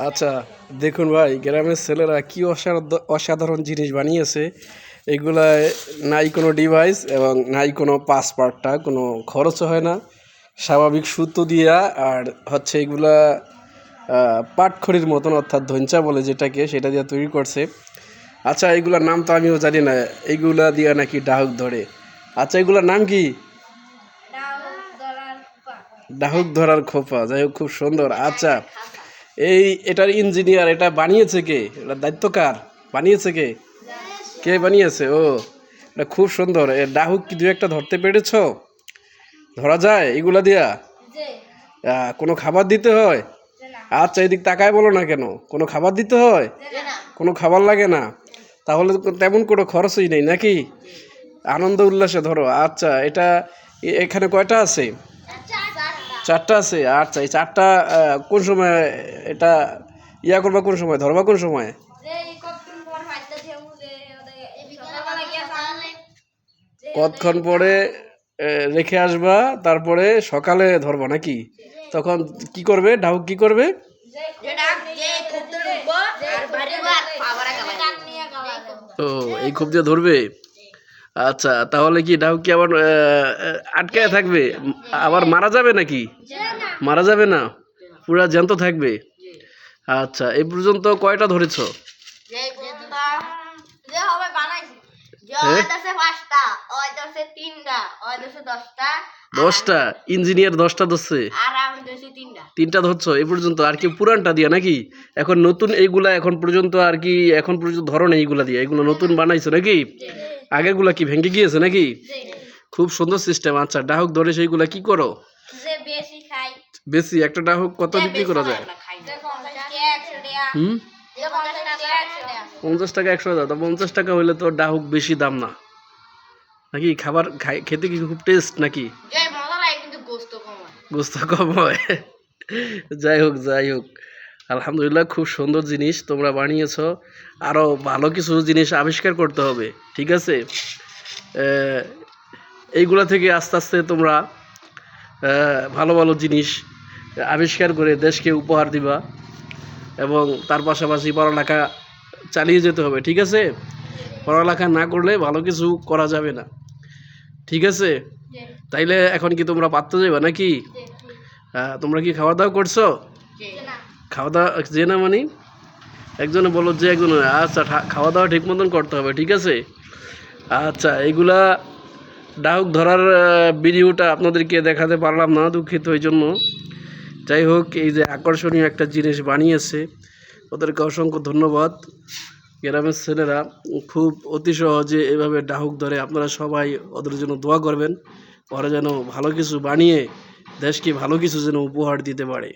আচ্ছা, দেখুন ভাই, গ্রামের ছেলেরা কি অসাধারণ জিনিস বানিয়েছে। এগুলায় নাই কোনো ডিভাইস এবং নাই কোনো পাসপার্টটা, কোনো খরচও হয় না, স্বাভাবিক সুতো দিয়া। আর হচ্ছে এগুলা পাটখড়ির মতন, অর্থাৎ ধঞ্চা বলে যেটাকে, সেটা দিয়ে তৈরি করছে। আচ্ছা, এগুলার নাম তো আমিও জানি না। এইগুলা দিয়া নাকি ডাহুক ধরে। আচ্ছা, এগুলার নাম কি? ডাহুক ধরার খোপা। যাই হোক, খুব সুন্দর। আচ্ছা, এটার ইঞ্জিনিয়ার, এটা বানিয়েছে কে? এটার দায়িত্ব কার? বানিয়েছে কে? কে বানিয়েছে? ও, এটা খুব সুন্দর। ডাহুক কি দু একটা ধরতে পেরেছ? ধরা যায় এগুলা দিয়া? কোনো খাবার দিতে হয়? আচ্ছা, এদিক তাকায় বলো না কেন? কোনো খাবার দিতে হয়? কোনো খাবার লাগে না? তাহলে তো তেমন কোনো খরচই নেই নাকি? আনন্দ উল্লাসে ধরো। আচ্ছা, এটা এখানে কয়টা আছে? চারটা আছে। আচ্ছা, এই চারটা কোন সময় এটা করবা, কোন সময় ধরবা, কোন সময়? কতক্ষণ পরে রেখে আসবা, তারপরে সকালে ধরবা নাকি? তখন কি করবে? ডাহুক কি করবে? ও, এই খুব দিয়ে ধরবে। আচ্ছা, তাহলে কি ডাহুক কি আবার আটকায় থাকবে? আবার মারা যাবে নাকি? মারা যাবে না, পুরা জ্যান্ত থাকবে। আচ্ছা, এই পর্যন্ত কয়টা ধরেছো? দশটা? ইঞ্জিনিয়ার 10টা ধরছে, তিনটা ধরছো এই পর্যন্ত। আর কি পুরানটা দিয়া নাকি? এখন নতুন এইগুলা এখন পর্যন্ত আর কি এখন পর্যন্ত ধরো না এইগুলা দিয়ে? এগুলো নতুন বানাইছো নাকি? আগেরগুলা কি ভেঙে গিয়েছে নাকি? খুব সুন্দর সিস্টেম। আচ্ছা, ডাহুক ধরে সেইগুলা কি করো? বেশি একটা ডাহুক কত বিক্রি করা যায়? 50 টাকা, 100 টাকা। 50 টাকা হইলে তো ডাহুক বেশি দাম না নাকি? খাবার খেতে কি খুব টেস্ট নাকি? গোস্ত কম হয়। যাই হোক, যাই হোক, আলহামদুলিল্লাহ, খুব সুন্দর জিনিস তোমরা বানিয়েছো। আরও ভালো কিছু জিনিস আবিষ্কার করতে হবে, ঠিক আছে? এইগুলা থেকে আস্তে আস্তে তোমরা ভালো ভালো জিনিস আবিষ্কার করে দেশকে উপহার দিবা, এবং তার পাশাপাশি পড়ালেখা চালিয়ে যেতে হবে, ঠিক আছে? পড়ালেখা না করলে ভালো কিছু করা যাবে না, ঠিক আছে? তাইলে এখন কি তোমরা পারতে যাবে নাকি? তোমরা কি খাওয়া দাওয়া করছো? খাওয়া দাওয়া যে না মানে একজনে বলো যে একজনে। আচ্ছা, খাওয়া দাওয়া ঠিক মতন করতে হবে, ঠিক আছে? আচ্ছা, এইগুলা ডাহুক ধরার ভিডিওটা আপনাদেরকে দেখাতে পারলাম না, দুঃখিত এই জন্য। যাই হোক, এই যে আকর্ষণীয় একটা জিনিস বানিয়েছে, ওদেরকে অসংখ্য ধন্যবাদ। গ্রামের ছেলেরা খুব অতি সহজে এভাবে ডাহুক ধরে। আপনারা সবাই ওদের জন্য দোয়া করবেন, ওরা যেন ভালো কিছু বানিয়ে দেশকে ভালো কিছু যেন উপহার দিতে পারে।